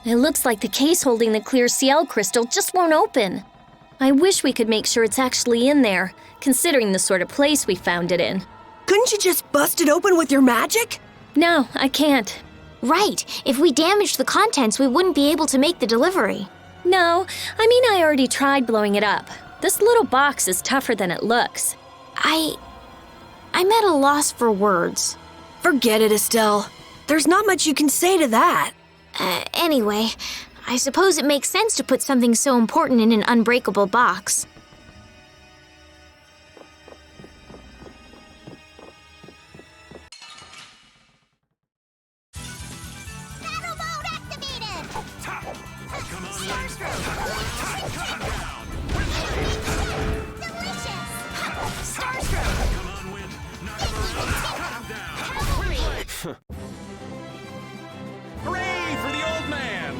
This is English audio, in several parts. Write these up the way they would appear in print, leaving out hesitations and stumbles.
It looks like the case holding the clear CL crystal just won't open. I wish we could make sure it's actually in there, considering the sort of place we found it in. Couldn't you just bust it open with your magic? No, I can't. Right. If we damaged the contents, we wouldn't be able to make the delivery. No, I mean I already tried blowing it up. This little box is tougher than it looks. I'm at a loss for words. Forget it, Estelle. There's not much you can say to that. Anyway, I suppose it makes sense to put something so important in an unbreakable box. Battle mode activated! Come on, Delicious! Come on, Wind. Knock him around. Cut him down. Cavalry! Hooray for the old man!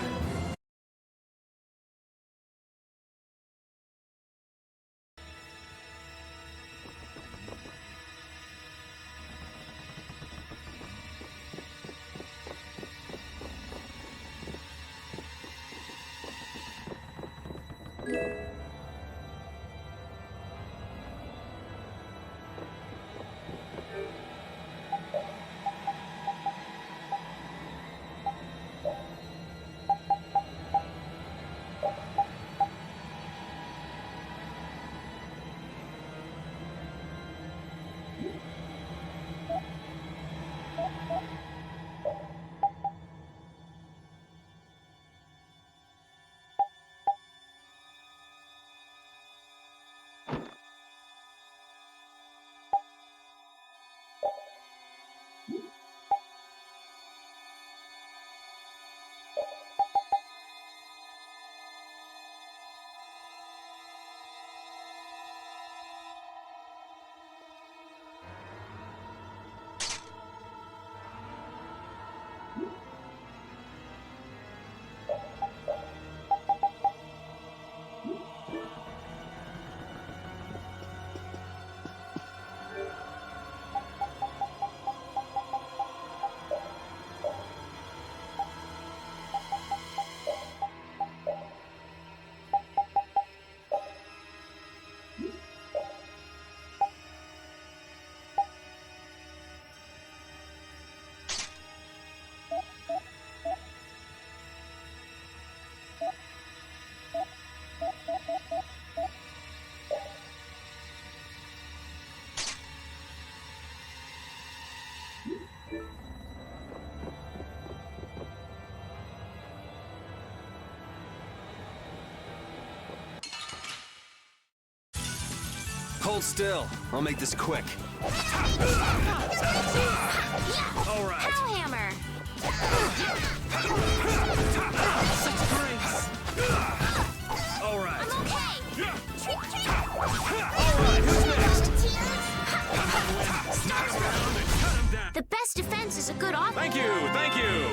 Hold still. I'll make this quick. All right. Hellhammer! Such grace. All right. I'm okay! All right, who's next? The best defense is a good offense. Thank you, thank you.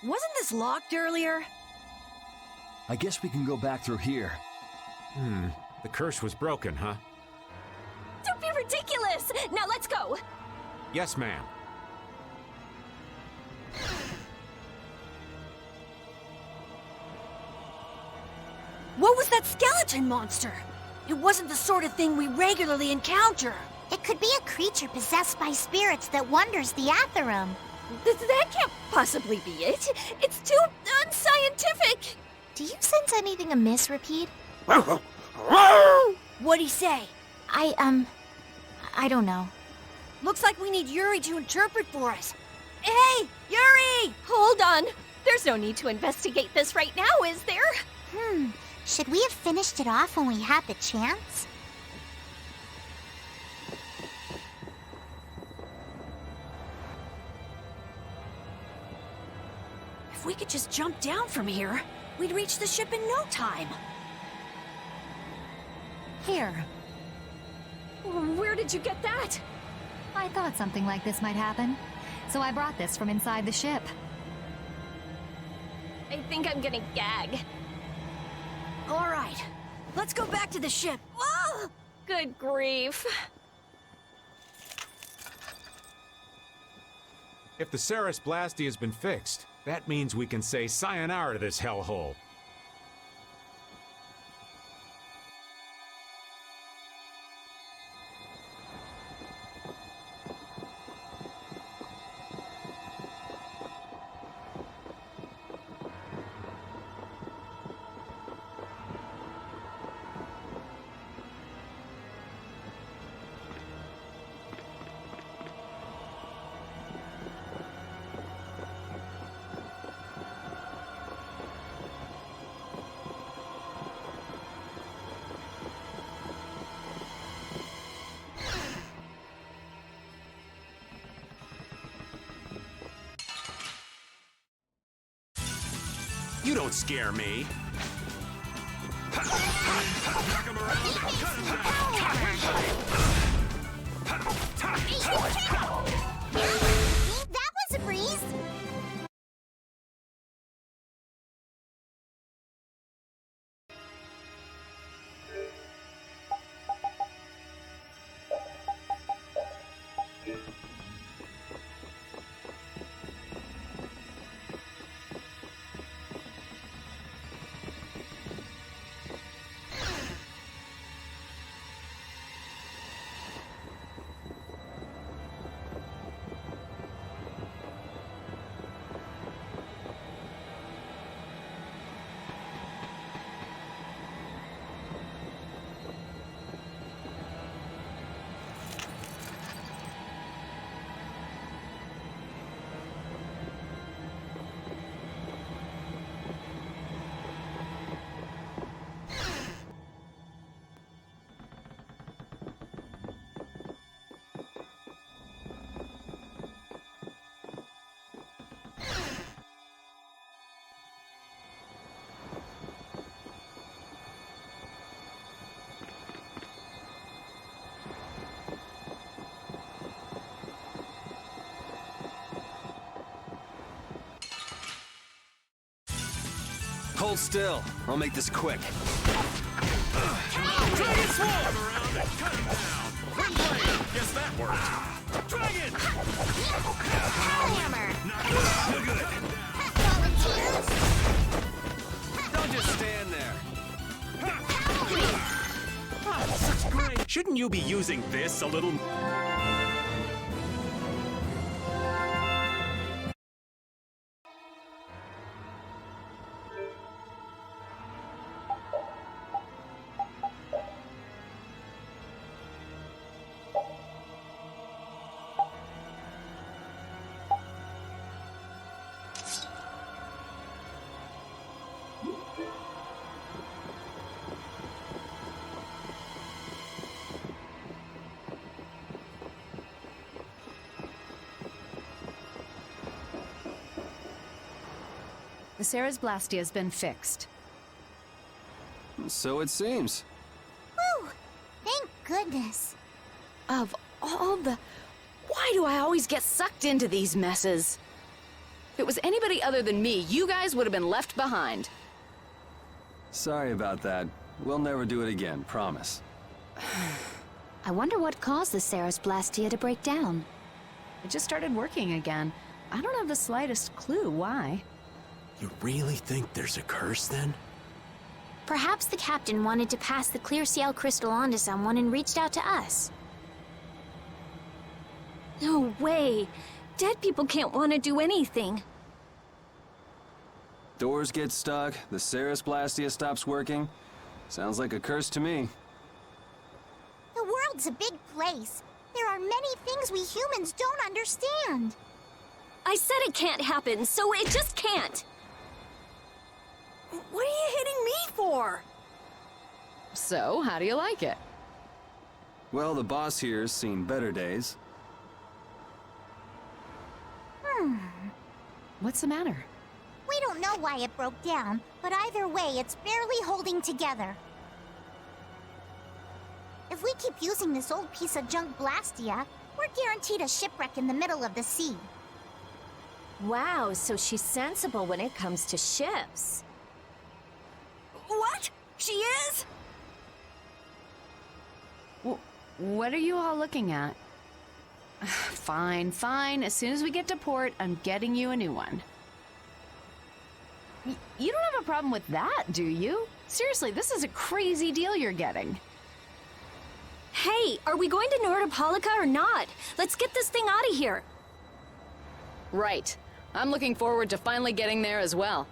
Wasn't this locked earlier? I guess we can go back through here. The curse was broken, huh? Don't be ridiculous! Now let's go! Yes, ma'am. What was that skeleton monster? It wasn't the sort of thing we regularly encounter. It could be a creature possessed by spirits that wanders the Atherum. That can't possibly be it. It's too unscientific. Do you sense anything amiss, Repeat? What'd he say? I don't know. Looks like we need Yuri to interpret for us. Hey, Yuri! Hold on. There's no need to investigate this right now, is there? Should we have finished it off when we had the chance? If we could just jump down from here, we'd reach the ship in no time. Here. Where did you get that? I thought something like this might happen, so I brought this from inside the ship. I think I'm gonna gag. All right, let's go back to the ship. Whoa! Good grief. If the Ceres blastia has been fixed, that means we can say sayonara to this hellhole. You don't scare me. Knock him around and cut him That was a breeze. Hold still. I'll make this quick. Dragon Swarm! Around and cut him down! Twin blade! Guess that worked! Dragon! Hammer. Knock him out! You're good! Volunteers. Don't just stand there. Such great! Shouldn't you be using this a little... The Ceres blastia has been fixed. So it seems. Whew. Thank goodness. Of all the... Why do I always get sucked into these messes? If it was anybody other than me, you guys would have been left behind. Sorry about that. We'll never do it again, promise. I wonder what caused the Ceres blastia to break down. It just started working again. I don't have the slightest clue why. You really think there's a curse then? Perhaps the captain wanted to pass the clear CL crystal on to someone and reached out to us. No way! Dead people can't want to do anything. Doors get stuck, the Ceres blastia stops working. Sounds like a curse to me. The world's a big place. There are many things we humans don't understand. I said it can't happen, so it just can't. What are you hitting me for? So, how do you like it? Well, the boss here's seen better days. What's the matter? We don't know why it broke down, but either way, it's barely holding together. If we keep using this old piece of junk blastia, we're guaranteed a shipwreck in the middle of the sea. Wow, so she's sensible when it comes to ships. What? She is? What are you all looking at? Fine, fine. As soon as we get to port, I'm getting you a new one. You don't have a problem with that, do you? Seriously, this is a crazy deal you're getting. Hey, are we going to Nordopolika or not? Let's get this thing out of here. Right. I'm looking forward to finally getting there as well.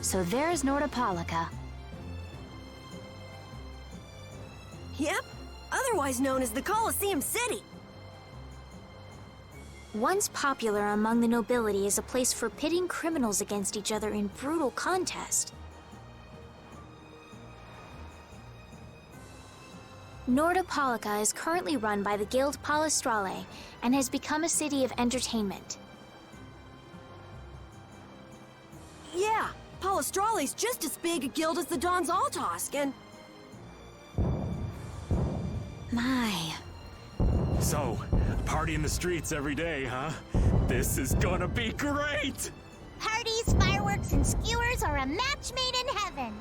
So there's Nordopolika. Yep, otherwise known as the Colosseum City. Once popular among the nobility as a place for pitting criminals against each other in brutal contest. Nordopolika is currently run by the Guild Palestrale and has become a city of entertainment. Yeah, Palestrale's just as big a guild as the Don's Altosk, and... My. So, party in the streets every day, huh? This is gonna be great! Parties, fireworks, and skewers are a match made in heaven.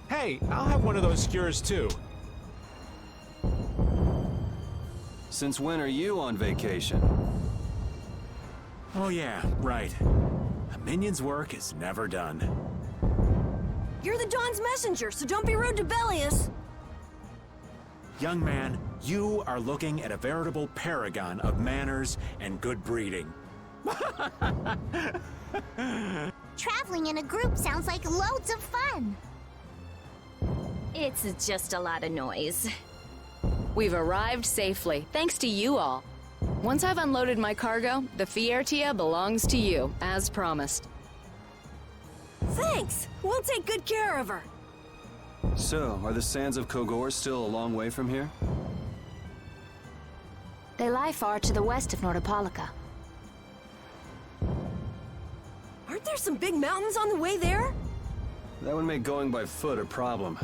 Hey, I'll have one of those skewers too. Since when are you on vacation? Oh yeah, right. A minion's work is never done. You're the Don's messenger, so don't be rude to Bellius. Young man, you are looking at a veritable paragon of manners and good breeding. Traveling in a group sounds like loads of fun. It's just a lot of noise. We've arrived safely, thanks to you all. Once I've unloaded my cargo, the Vesperia belongs to you, as promised. Thanks! We'll take good care of her. So, are the sands of Kogor still a long way from here? They lie far to the west of Nordopolika. Aren't there some big mountains on the way there? That would make going by foot a problem.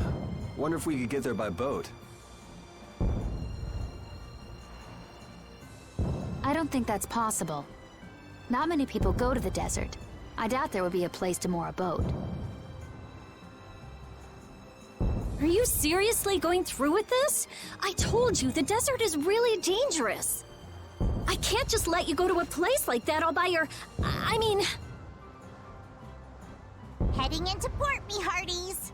Wonder if we could get there by boat. I don't think that's possible. Not many people go to the desert. I doubt there would be a place to moor a boat. Are you seriously going through with this? I told you, the desert is really dangerous. I can't just let you go to a place like that all by I mean... Heading into port, me hearties.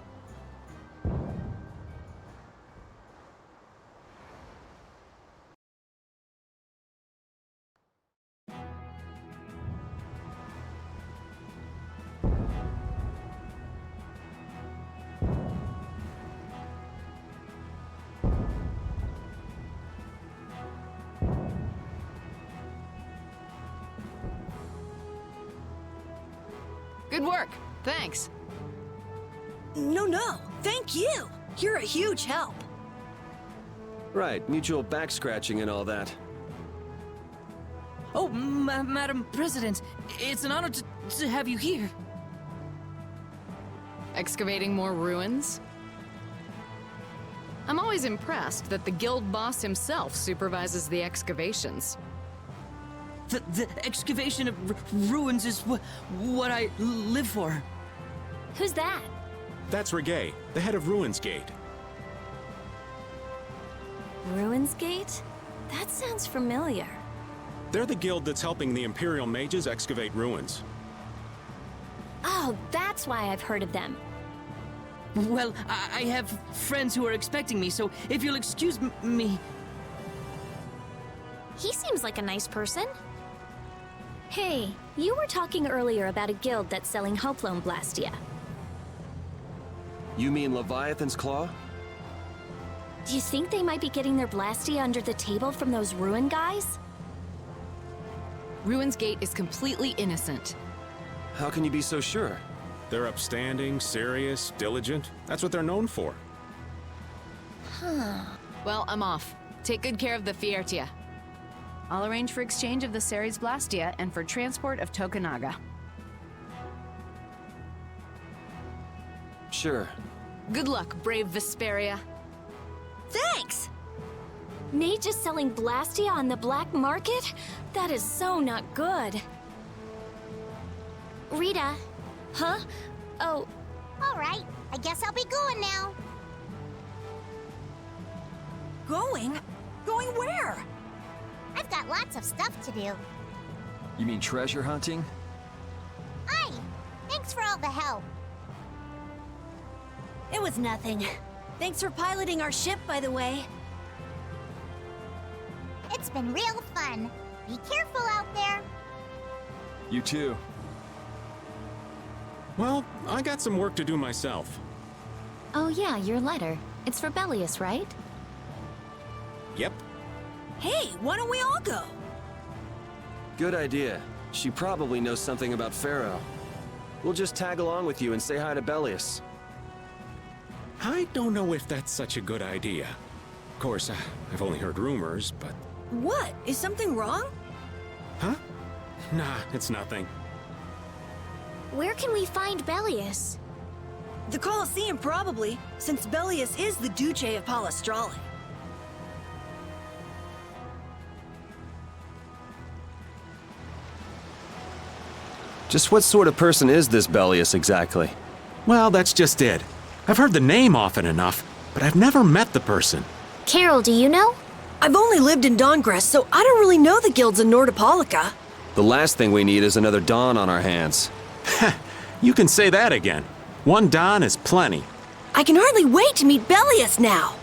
Good work. Thanks. No. Thank you. You're a huge help. Right, mutual back-scratching and all that. Oh, Madam President, it's an honor to have you here. Excavating more ruins? I'm always impressed that the guild boss himself supervises the excavations. The excavation of ruins is what I live for. Who's that? That's Regay, the head of Ruins Gate. Ruins Gate? That sounds familiar. They're the guild that's helping the Imperial mages excavate ruins. Oh, that's why I've heard of them. Well, I have friends who are expecting me, so if you'll excuse me... He seems like a nice person. Hey, you were talking earlier about a guild that's selling hope-loan blastia. You mean Leviathan's Claw? Do you think they might be getting their blastia under the table from those ruin guys? Ruins Gate is completely innocent. How can you be so sure? They're upstanding, serious, diligent. That's what they're known for. Well, I'm off. Take good care of the Vesperia. I'll arrange for exchange of the Ceres blastia and for transport of Tokunaga. Sure. Good luck, brave Vesperia. Thanks! Mages selling blastia on the black market? That is so not good. Rita. Huh? Oh. All right, I guess I'll be going now. Going? Going where? I've got lots of stuff to do. You mean treasure hunting? Aye, thanks for all the help. It was nothing. Thanks for piloting our ship, by the way. It's been real fun. Be careful out there. You too. Well, I got some work to do myself. Oh yeah, your letter. It's for Bellius, right? Yep. Hey, why don't we all go? Good idea. She probably knows something about Pharaoh. We'll just tag along with you and say hi to Bellius. I don't know if that's such a good idea. Of course, I've only heard rumors, but... What? Is something wrong? Huh? Nah, it's nothing. Where can we find Bellius? The Colosseum, probably, since Bellius is the Duce of Palestrale. Just what sort of person is this Bellius exactly? Well, that's just it. I've heard the name often enough, but I've never met the person. Carol, do you know? I've only lived in Dawngress, so I don't really know the guilds in Nordopolika. The last thing we need is another Dawn on our hands. You can say that again. One Don is plenty. I can hardly wait to meet Bellius now.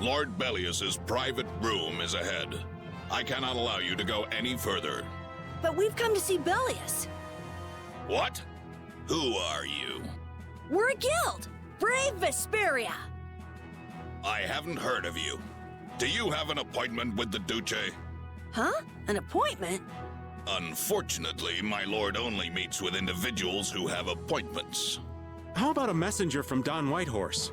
Lord Bellius's private room is ahead. I cannot allow you to go any further. But we've come to see Bellius. What? Who are you? We're a guild. Brave Vesperia. I haven't heard of you. Do you have an appointment with the Duce? Huh? An appointment? Unfortunately, my lord only meets with individuals who have appointments. How about a messenger from Don Whitehorse?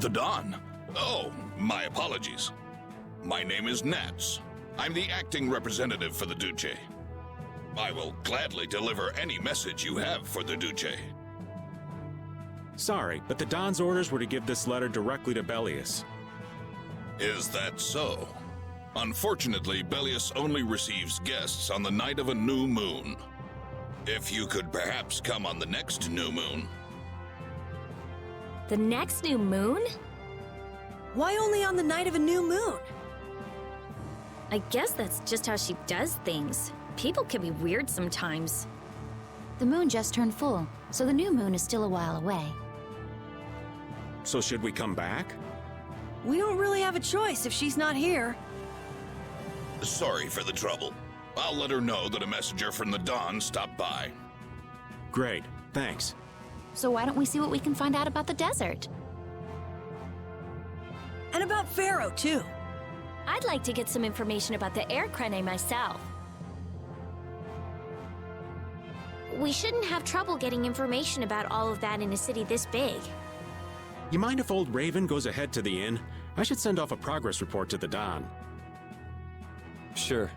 The Don? Oh, my apologies. My name is Nats. I'm the acting representative for the Duce. I will gladly deliver any message you have for the Duce. Sorry, but the Don's orders were to give this letter directly to Bellius. Is that so? Unfortunately, Bellius only receives guests on the night of a new moon. If you could perhaps come on the next new moon. The next new moon? Why only on the night of a new moon? I guess that's just how she does things. People can be weird sometimes. The moon just turned full, so the new moon is still a while away. So should we come back? We don't really have a choice if she's not here. Sorry for the trouble. I'll let her know that a messenger from the Dawn stopped by. Great, thanks. So why don't we see what we can find out about the desert? And about Pharaoh, too. I'd like to get some information about the air crane myself. We shouldn't have trouble getting information about all of that in a city this big. You mind if old Raven goes ahead to the inn? I should send off a progress report to the Don. Sure.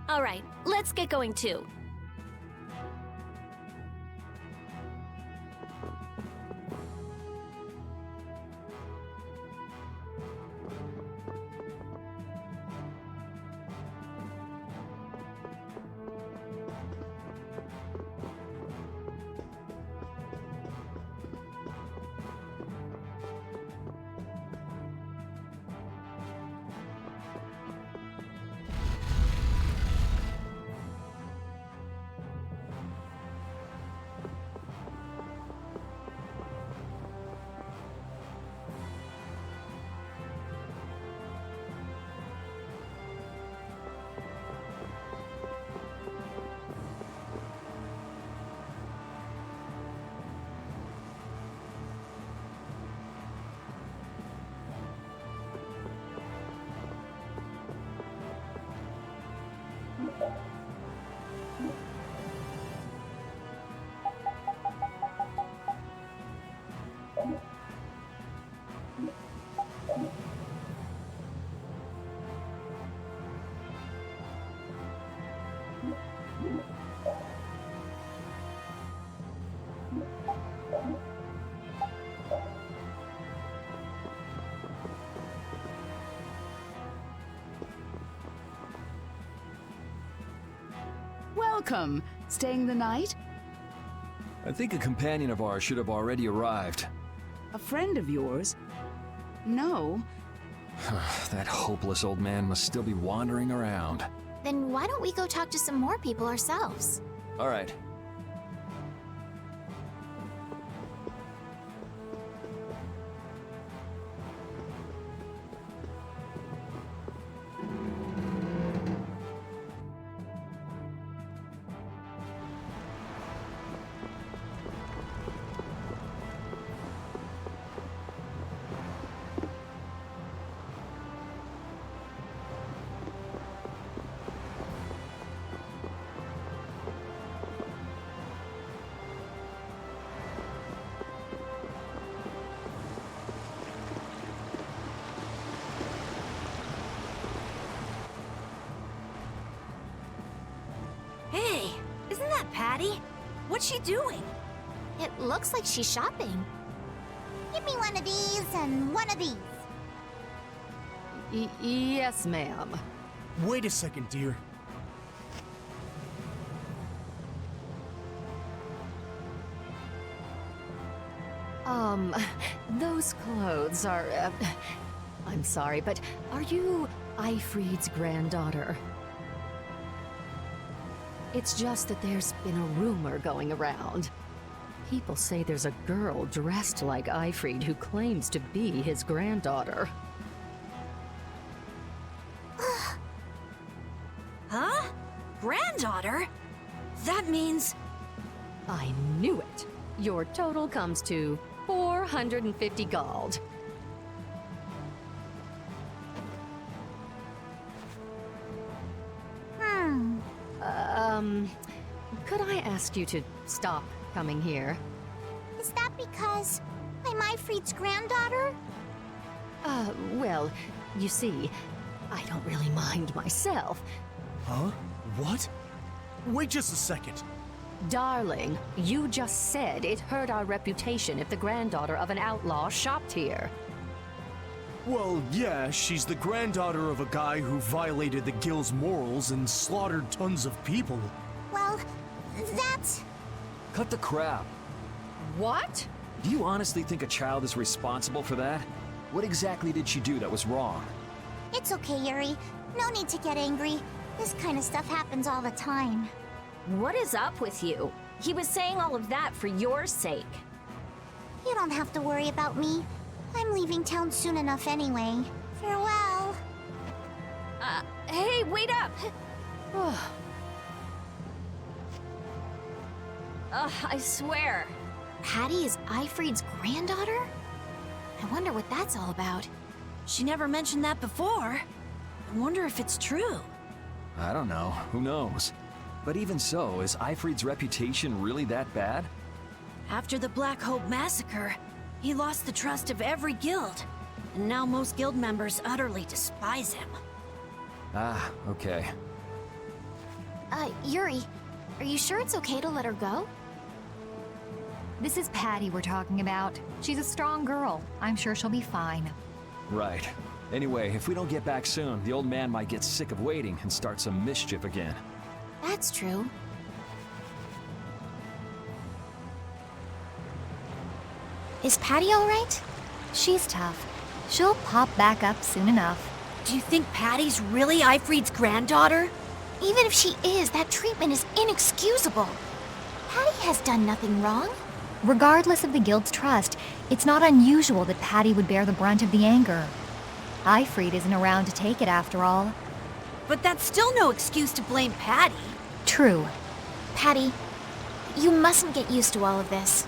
All right, let's get going too. Welcome. Staying the night? I think a companion of ours should have already arrived. A friend of yours? No. That hopeless old man must still be wandering around. Then why don't we go talk to some more people ourselves? All right. Hey, isn't that Patty? What's she doing? It looks like she's shopping. Give me one of these and one of these. Yes, ma'am. Wait a second, dear. Those clothes are, I'm sorry, but are you Ifried's granddaughter? It's just that there's been a rumor going around. People say there's a girl dressed like Ifrid who claims to be his granddaughter. Huh? Granddaughter? That means... I knew it. Your total comes to 450 gold. Could I ask you to stop coming here? Is that because I'm Ifrid's granddaughter? Well, you see, I don't really mind myself. Huh? What? Wait just a second. Darling, you just said it hurt our reputation if the granddaughter of an outlaw shopped here. Well, yeah, she's the granddaughter of a guy who violated the guild's morals and slaughtered tons of people. Well, that's... Cut the crap. What? Do you honestly think a child is responsible for that? What exactly did she do that was wrong? It's okay, Yuri. No need to get angry. This kind of stuff happens all the time. What is up with you? He was saying all of that for your sake. You don't have to worry about me. I'm leaving town soon enough anyway. Farewell. Hey, wait up! I swear. Patty is Ifrid's granddaughter? I wonder what that's all about. She never mentioned that before. I wonder if it's true. I don't know. Who knows? But even so, is Ifrid's reputation really that bad? After the Black Hope massacre, he lost the trust of every guild. And now most guild members utterly despise him. Ah, okay. Yuri, are you sure it's okay to let her go? This is Patty we're talking about. She's a strong girl. I'm sure she'll be fine. Right. Anyway, if we don't get back soon, the old man might get sick of waiting and start some mischief again. That's true. Is Patty all right? She's tough. She'll pop back up soon enough. Do you think Patty's really Ifrid's granddaughter? Even if she is, that treatment is inexcusable. Patty has done nothing wrong. Regardless of the guild's trust, it's not unusual that Patty would bear the brunt of the anger. Ifrid isn't around to take it after all. But that's still no excuse to blame Patty. True. Patty, you mustn't get used to all of this.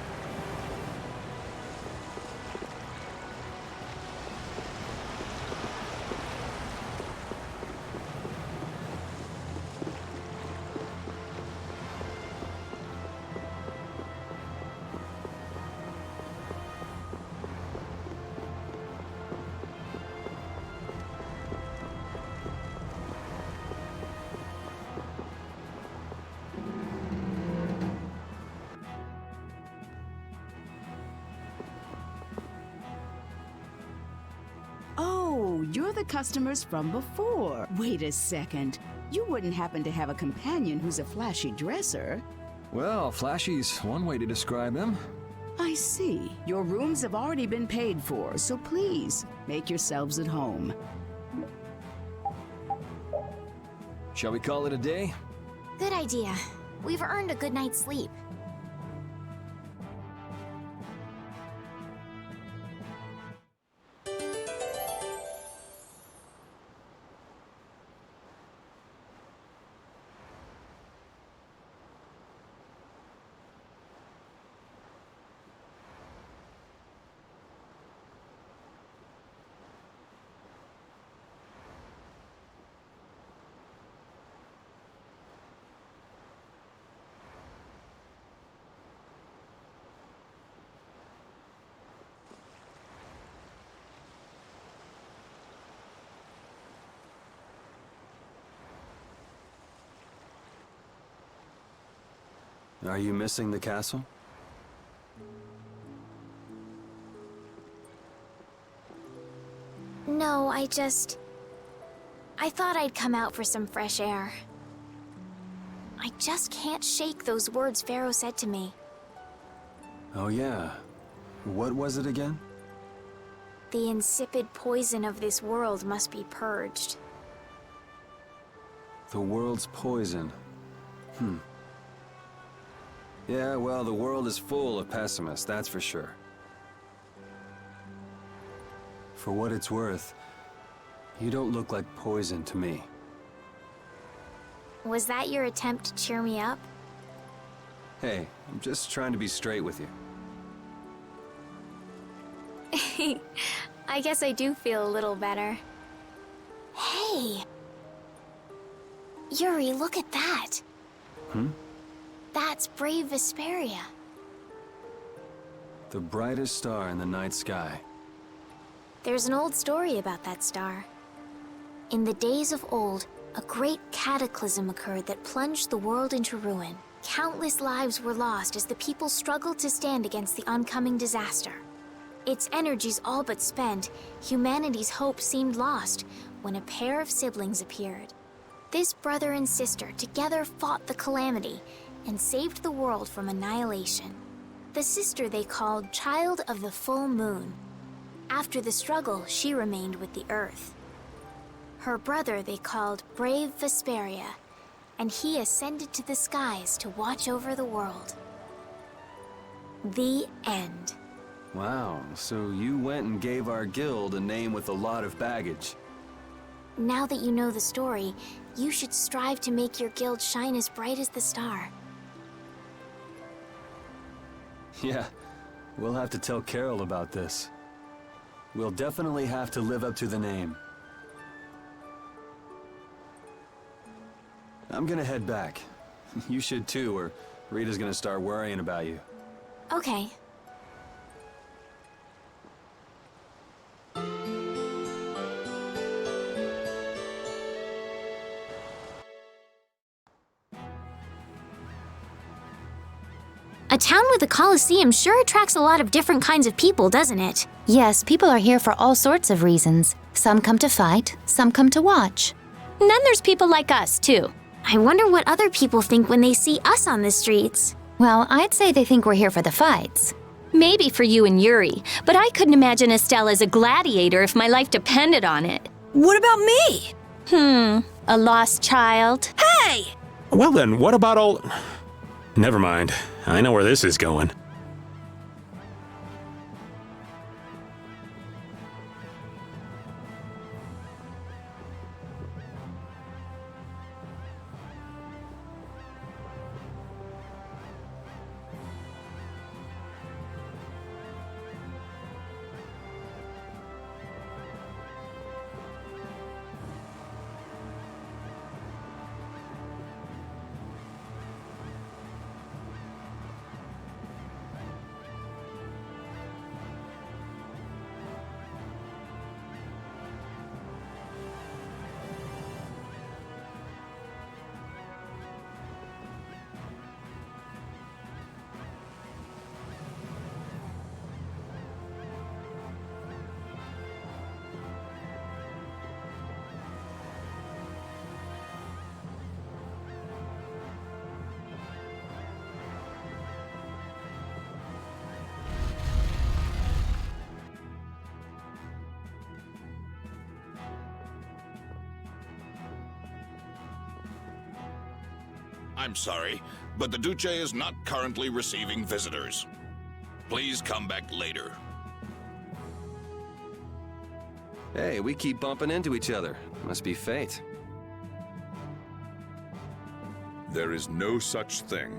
You're the customers from before. Wait a second. You wouldn't happen to have a companion who's a flashy dresser? Well, flashy's one way to describe him. I see. Your rooms have already been paid for, so please, make yourselves at home. Shall we call it a day? Good idea. We've earned a good night's sleep. Are you missing the castle? No, I thought I'd come out for some fresh air. I just can't shake those words Pharaoh said to me. Oh yeah. What was it again? The insipid poison of this world must be purged. The world's poison. Yeah, well, the world is full of pessimists, that's for sure. For what it's worth, you don't look like poison to me. Was that your attempt to cheer me up? Hey, I'm just trying to be straight with you. I guess I do feel a little better. Hey! Yuri, look at that! That's brave Vesperia. The brightest star in the night sky. There's an old story about that star. In the days of old, a great cataclysm occurred that plunged the world into ruin. Countless lives were lost as the people struggled to stand against the oncoming disaster. Its energies all but spent, humanity's hope seemed lost when a pair of siblings appeared. This brother and sister together fought the calamity and saved the world from annihilation. The sister they called Child of the Full Moon. After the struggle, she remained with the Earth. Her brother they called Brave Vesperia, and he ascended to the skies to watch over the world. The end. Wow, so you went and gave our guild a name with a lot of baggage. Now that you know the story, you should strive to make your guild shine as bright as the star. Yeah, we'll have to tell Carol about this. We'll definitely have to live up to the name. I'm gonna head back. You should too, or Rita's gonna start worrying about you. Okay. A town with a coliseum sure attracts a lot of different kinds of people, doesn't it? Yes, people are here for all sorts of reasons. Some come to fight, some come to watch. And then there's people like us, too. I wonder what other people think when they see us on the streets. Well, I'd say they think we're here for the fights. Maybe for you and Yuri, but I couldn't imagine Estelle as a gladiator if my life depended on it. What about me? A lost child. Hey! Well then, what about all... Never mind. I know where this is going. I'm sorry, but the Duce is not currently receiving visitors. Please come back later. Hey, we keep bumping into each other. Must be fate. There is no such thing.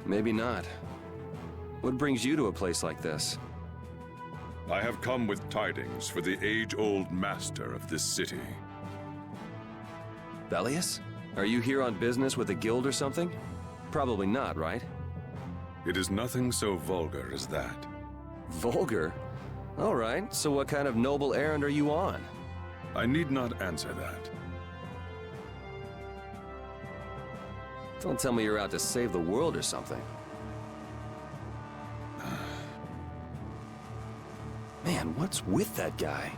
Maybe not. What brings you to a place like this? I have come with tidings for the age-old master of this city. Bellius? Are you here on business with a guild or something? Probably not, right? It is nothing so vulgar as that. Vulgar? All right, so what kind of noble errand are you on? I need not answer that. Don't tell me you're out to save the world or something. Man, what's with that guy?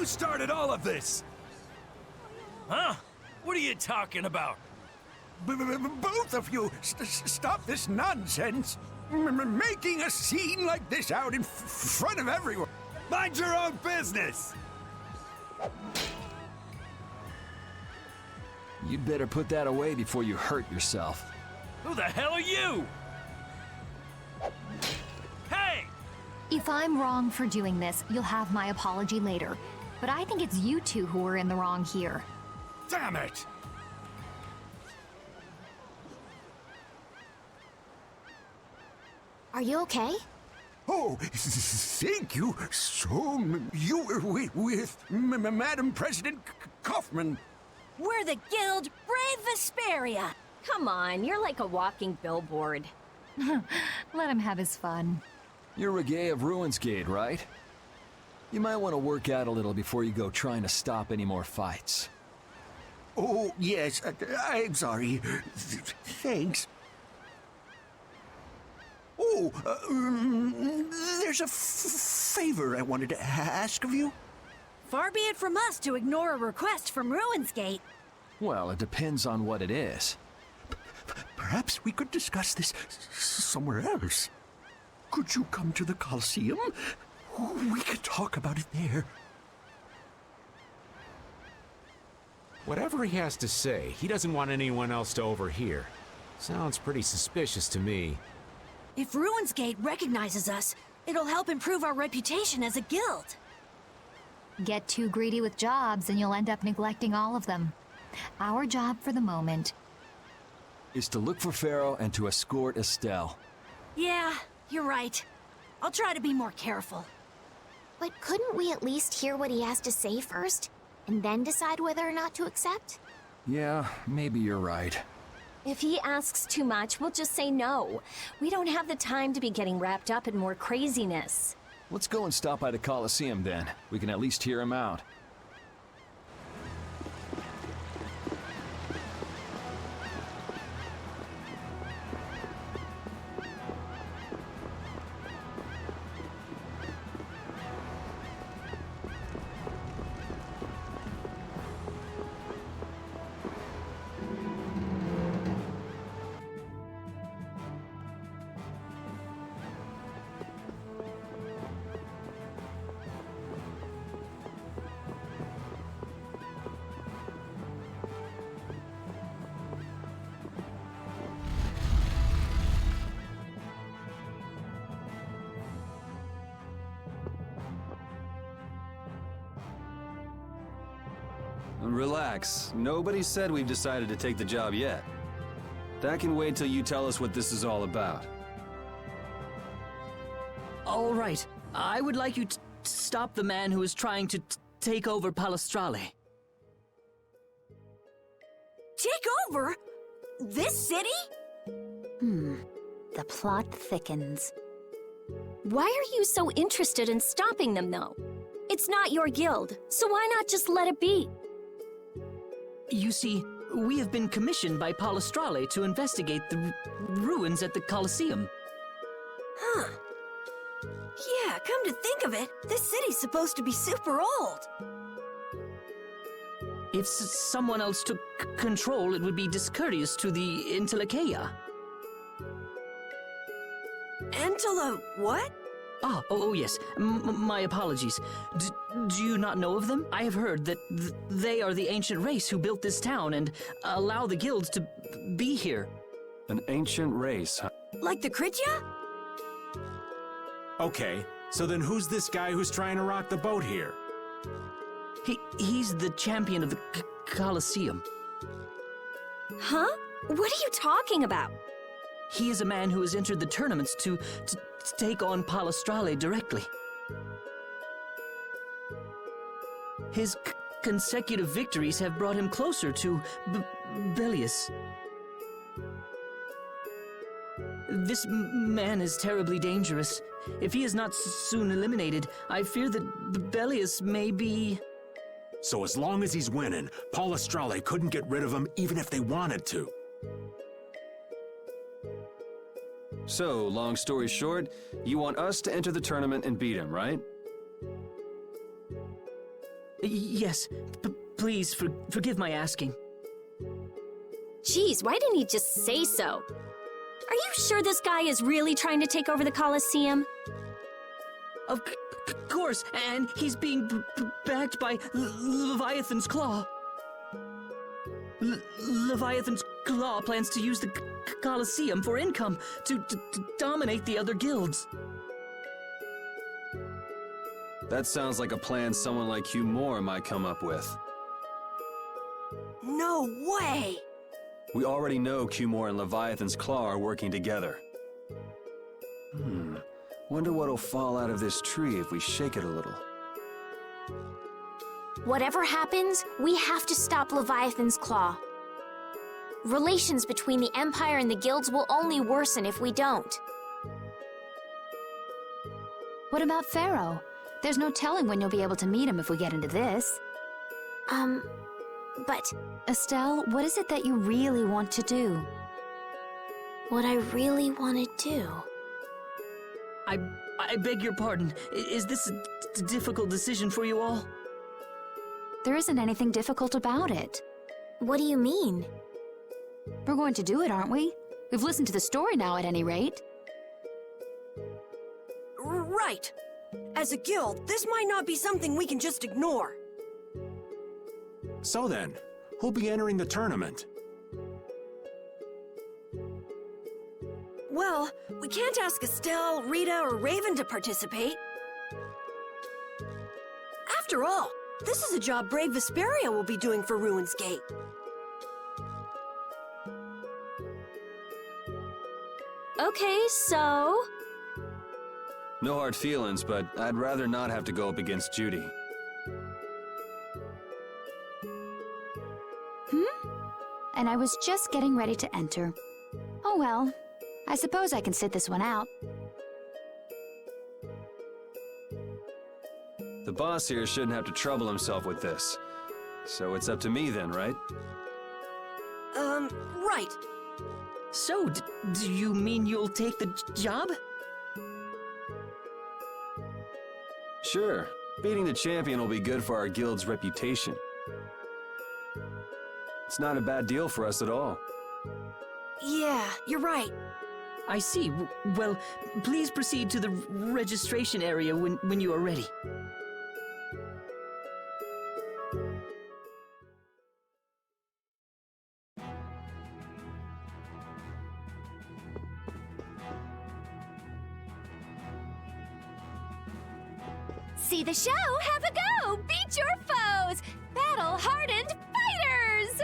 You started all of this! Huh? What are you talking about? Both of you, stop this nonsense! Making a scene like this out in front of everyone! Mind your own business! You'd better put that away before you hurt yourself. Who the hell are you? Hey! If I'm wrong for doing this, you'll have my apology later. But I think it's you two who are in the wrong here. Damn it! Are you okay? Oh, thank you. So, you were with Madam President Kaufman. We're the guild Brave Vesperia. Come on, you're like a walking billboard. Let him have his fun. You're Reggae of Ruinsgate, right? You might want to work out a little before you go trying to stop any more fights. Oh, yes. I'm sorry. Thanks. Oh, there's a favor I wanted to ask of you. Far be it from us to ignore a request from Ruinsgate. Well, it depends on what it is. Perhaps we could discuss this somewhere else. Could you come to the Colosseum? We could talk about it there. Whatever he has to say, he doesn't want anyone else to overhear. Sounds pretty suspicious to me. If Ruinsgate recognizes us, it'll help improve our reputation as a guild. Get too greedy with jobs and you'll end up neglecting all of them. Our job for the moment is to look for Pharaoh and to escort Estelle. Yeah, you're right. I'll try to be more careful. But couldn't we at least hear what he has to say first, and then decide whether or not to accept? Yeah, maybe you're right. If he asks too much, we'll just say no. We don't have the time to be getting wrapped up in more craziness. Let's go and stop by the Colosseum then. We can at least hear him out. Relax. Nobody said we've decided to take the job yet. That can wait till you tell us what this is all about. All right. I would like you to stop the man who is trying to take over Palestrale. Take over? This city? The plot thickens. Why are you so interested in stopping them, though? It's not your guild, so why not just let it be? You see, we have been commissioned by Palestrale to investigate the ruins at the Colosseum. Huh. Yeah, come to think of it, this city's supposed to be super old. If someone else took control, it would be discourteous to the Intellikeia. What? Oh yes. My apologies. Do you not know of them? I have heard that they are the ancient race who built this town and allow the guilds to be here. An ancient race, huh? Like the Kritya? Okay, so then who's this guy who's trying to rock the boat here? He's the champion of the Colosseum. Huh? What are you talking about? He is a man who has entered the tournaments to take on Palestrale directly. His consecutive victories have brought him closer to Belius. This man is terribly dangerous. If he is not soon eliminated, I fear that Belius may be... So as long as he's winning, Palestrale couldn't get rid of him even if they wanted to. So, long story short, you want us to enter the tournament and beat him, right? Yes. Please, forgive my asking. Geez, why didn't he just say so? Are you sure this guy is really trying to take over the Colosseum? Of course, and he's being backed by Leviathan's Claw. Leviathan's Claw plans to use the Colosseum for income to dominate the other guilds. That sounds like a plan someone like Hugh Moore might come up with. No way! We already know Hugh Moore and Leviathan's Claw are working together. Wonder what'll fall out of this tree if we shake it a little. Whatever happens, we have to stop Leviathan's Claw. Relations between the Empire and the guilds will only worsen if we don't. What about Pharaoh? There's no telling when you'll be able to meet him if we get into this. But... Estelle, what is it that you really want to do? What I really want to do... I beg your pardon. Is this a difficult decision for you all? There isn't anything difficult about it. What do you mean? We're going to do it, aren't we? We've listened to the story now, at any rate. Right. As a guild, this might not be something we can just ignore. So then, who'll be entering the tournament? Well, we can't ask Estelle, Rita, or Raven to participate. After all, this is a job brave Vesperia will be doing for Ruin's Gate. Okay, so... No hard feelings, but I'd rather not have to go up against Judy. And I was just getting ready to enter. Oh well, I suppose I can sit this one out. The boss here shouldn't have to trouble himself with this. So it's up to me then, right? Right. So, do you mean you'll take the job? Sure. Beating the champion will be good for our guild's reputation. It's not a bad deal for us at all. Yeah, you're right. I see. Well, please proceed to the registration area when you are ready. See the show, have a go! Beat your foes! Battle-hardened fighters!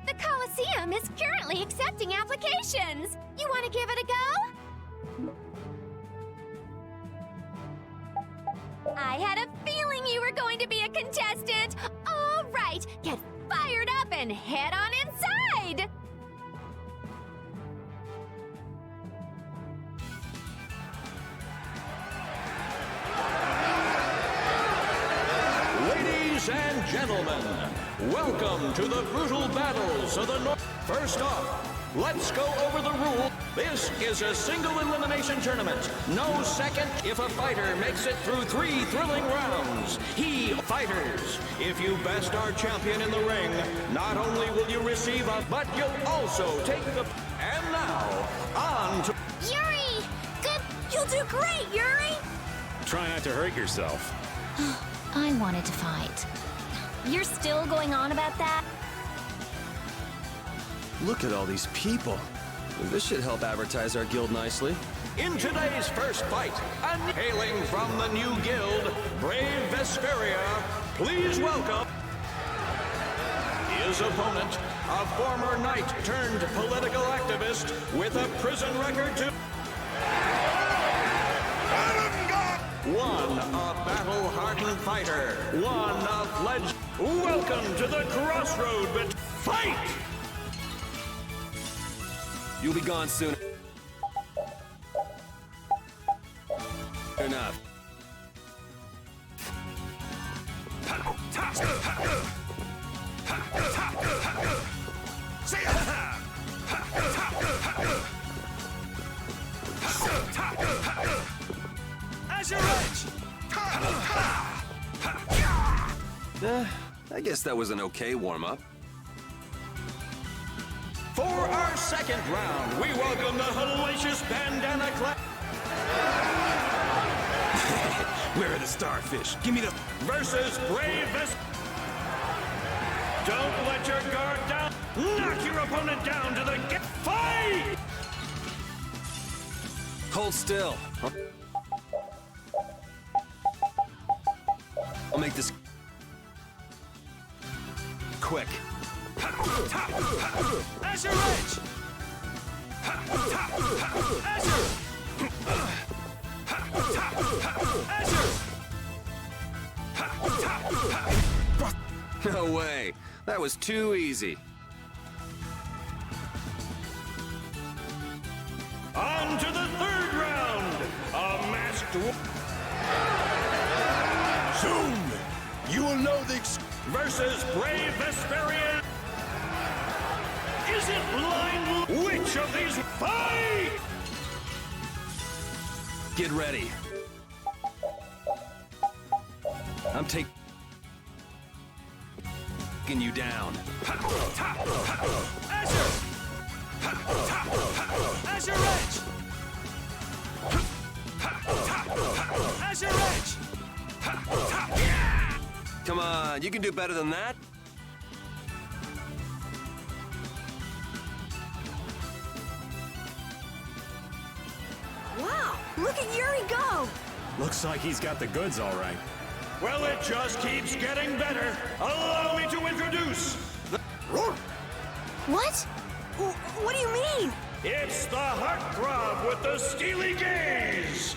The Colosseum is currently accepting applications. You want to give it a go? I had a feeling you were going to be a contestant. All right, get fired up and head on inside! Ladies and gentlemen, welcome to the brutal battles of the North. First off, let's go over the rule. This is a single elimination tournament. No second if a fighter makes it through 3 thrilling rounds. Fighters, if you best our champion in the ring, not only will you receive but you'll also take the... And now, on to... Yuri! Good! You'll do great, Yuri! Try not to hurt yourself. I wanted to fight. You're still going on about that? Look at all these people. This should help advertise our guild nicely. In today's first fight, and hailing from the new guild, Brave Vesperia, please welcome his opponent, a former knight turned political activist with a prison record to... One, a battle-hardened fighter. One, a fledged... Welcome to the crossroad, but fight! You'll be gone soon. Enough. As you wish! I guess that was an okay warm-up. For our second round, we welcome the hellacious bandana class. Where are the starfish? Give me the... Versus brave Don't let your guard down. Knock your opponent down to the fight! Hold still. I'll make this quick. Azure Edge! Azure! Azure! No way. That was too easy. On to the third round. A masked Soon, you will know the versus brave Vesperia. Is it blind? Which of these fight? Get ready. I'm taking you down. Azure! Azure Edge! Azure Edge! Come on, you can do better than that. Wow, look at Yuri go! Looks like he's got the goods all right. Well, it just keeps getting better. Allow me to introduce the... What? What do you mean? It's the heartthrob with the steely gaze!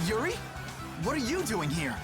Yuri? What are you doing here?